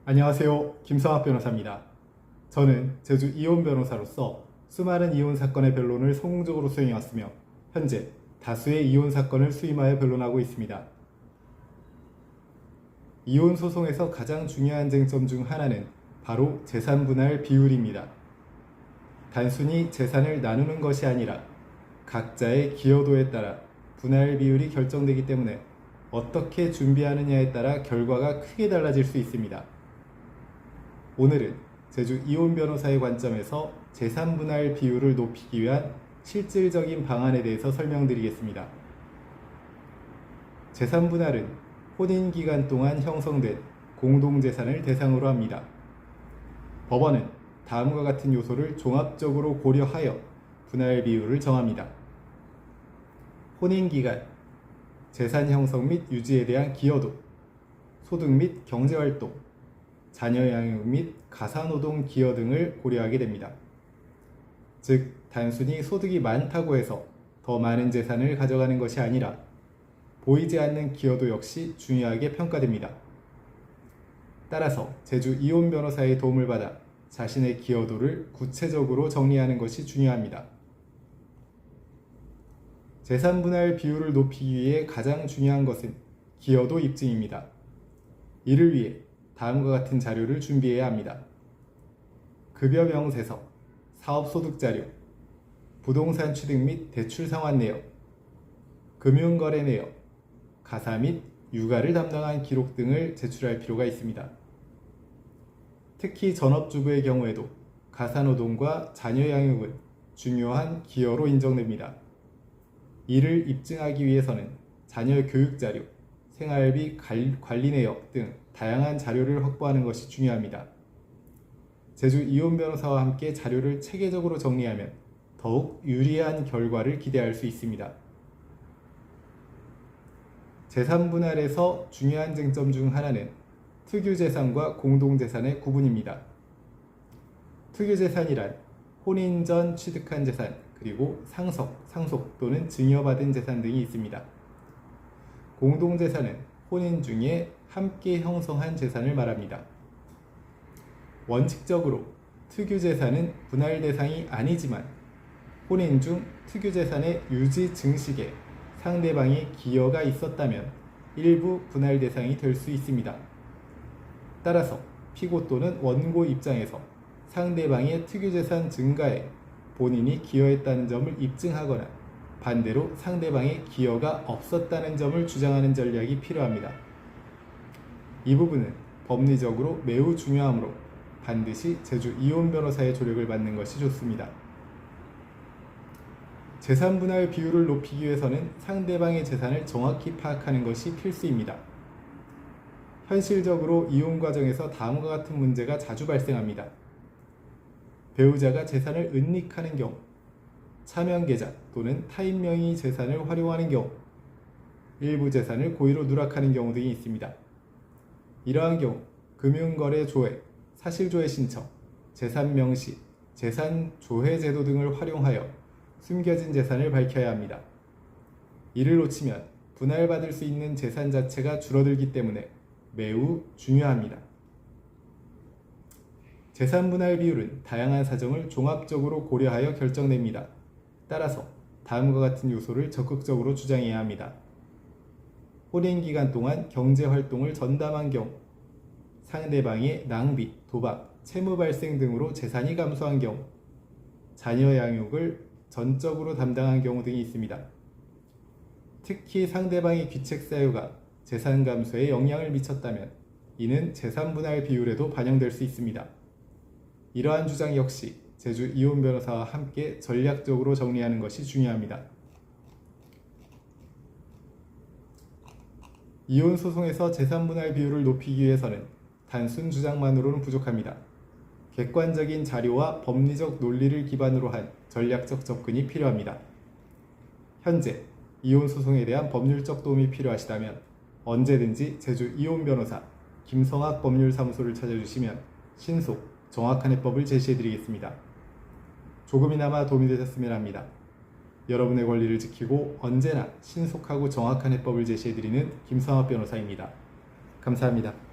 안녕하세요. 김성학 변호사입니다. 저는 제주 이혼 변호사로서 수많은 이혼 사건의 변론을 성공적으로 수행해왔으며 현재 다수의 이혼 사건을 수임하여 변론하고 있습니다. 이혼 소송에서 가장 중요한 쟁점 중 하나는 바로 재산 분할 비율입니다. 단순히 재산을 나누는 것이 아니라 각자의 기여도에 따라 분할 비율이 결정되기 때문에 어떻게 준비하느냐에 따라 결과가 크게 달라질 수 있습니다. 오늘은 제주 이혼 변호사의 관점에서 재산 분할 비율을 높이기 위한 실질적인 방안에 대해서 설명드리겠습니다. 재산 분할은 혼인 기간 동안 형성된 공동재산을 대상으로 합니다. 법원은 다음과 같은 요소를 종합적으로 고려하여 분할 비율을 정합니다. 혼인 기간, 재산 형성 및 유지에 대한 기여도, 소득 및 경제활동, 자녀 양육 및 가사노동 기여 등을 고려하게 됩니다. 즉, 단순히 소득이 많다고 해서 더 많은 재산을 가져가는 것이 아니라 보이지 않는 기여도 역시 중요하게 평가됩니다. 따라서 제주 이혼 변호사의 도움을 받아 자신의 기여도를 구체적으로 정리하는 것이 중요합니다. 재산 분할 비율을 높이기 위해 가장 중요한 것은 기여도 입증입니다. 이를 위해 다음과 같은 자료를 준비해야 합니다. 급여 명세서, 사업소득 자료, 부동산 취득 및 대출 상환 내역, 금융거래 내역, 가사 및 육아를 담당한 기록 등을 제출할 필요가 있습니다. 특히 전업주부의 경우에도 가사노동과 자녀 양육은 중요한 기여로 인정됩니다. 이를 입증하기 위해서는 자녀 교육 자료, 생활비 관리 내역 등 다양한 자료를 확보하는 것이 중요합니다. 제주 이혼 변호사와 함께 자료를 체계적으로 정리하면 더욱 유리한 결과를 기대할 수 있습니다. 재산 분할에서 중요한 쟁점 중 하나는 특유재산과 공동재산의 구분입니다. 특유재산이란 혼인 전 취득한 재산, 그리고 상속 또는 증여받은 재산 등이 있습니다. 공동재산은 혼인 중에 함께 형성한 재산을 말합니다. 원칙적으로 특유재산은 분할 대상이 아니지만 혼인 중 특유재산의 유지 증식에 상대방의 기여가 있었다면 일부 분할 대상이 될 수 있습니다. 따라서 피고 또는 원고 입장에서 상대방의 특유재산 증가에 본인이 기여했다는 점을 입증하거나 반대로 상대방의 기여가 없었다는 점을 주장하는 전략이 필요합니다. 이 부분은 법리적으로 매우 중요하므로 반드시 제주 이혼 변호사의 조력을 받는 것이 좋습니다. 재산 분할 비율을 높이기 위해서는 상대방의 재산을 정확히 파악하는 것이 필수입니다. 현실적으로 이혼 과정에서 다음과 같은 문제가 자주 발생합니다. 배우자가 재산을 은닉하는 경우, 차명계좌 또는 타인 명의 재산을 활용하는 경우, 일부 재산을 고의로 누락하는 경우 등이 있습니다. 이러한 경우 금융거래 조회, 사실조회 신청, 재산 명시, 재산 조회 제도 등을 활용하여 숨겨진 재산을 밝혀야 합니다. 이를 놓치면 분할받을 수 있는 재산 자체가 줄어들기 때문에 매우 중요합니다. 재산 분할 비율은 다양한 사정을 종합적으로 고려하여 결정됩니다. 따라서 다음과 같은 요소를 적극적으로 주장해야 합니다. 혼인 기간 동안 경제활동을 전담한 경우, 상대방의 낭비, 도박, 채무 발생 등으로 재산이 감소한 경우, 자녀 양육을 전적으로 담당한 경우 등이 있습니다. 특히 상대방의 귀책 사유가 재산 감소에 영향을 미쳤다면 이는 재산 분할 비율에도 반영될 수 있습니다. 이러한 주장 역시 제주 이혼 변호사와 함께 전략적으로 정리하는 것이 중요합니다. 이혼 소송에서 재산 분할 비율을 높이기 위해서는 단순 주장만으로는 부족합니다. 객관적인 자료와 법리적 논리를 기반으로 한 전략적 접근이 필요합니다. 현재 이혼 소송에 대한 법률적 도움이 필요하시다면 언제든지 제주 이혼 변호사 김성학 법률사무소를 찾아주시면 신속, 정확한 해법을 제시해드리겠습니다. 조금이나마 도움이 되셨으면 합니다. 여러분의 권리를 지키고 언제나 신속하고 정확한 해법을 제시해드리는 김성학 변호사입니다. 감사합니다.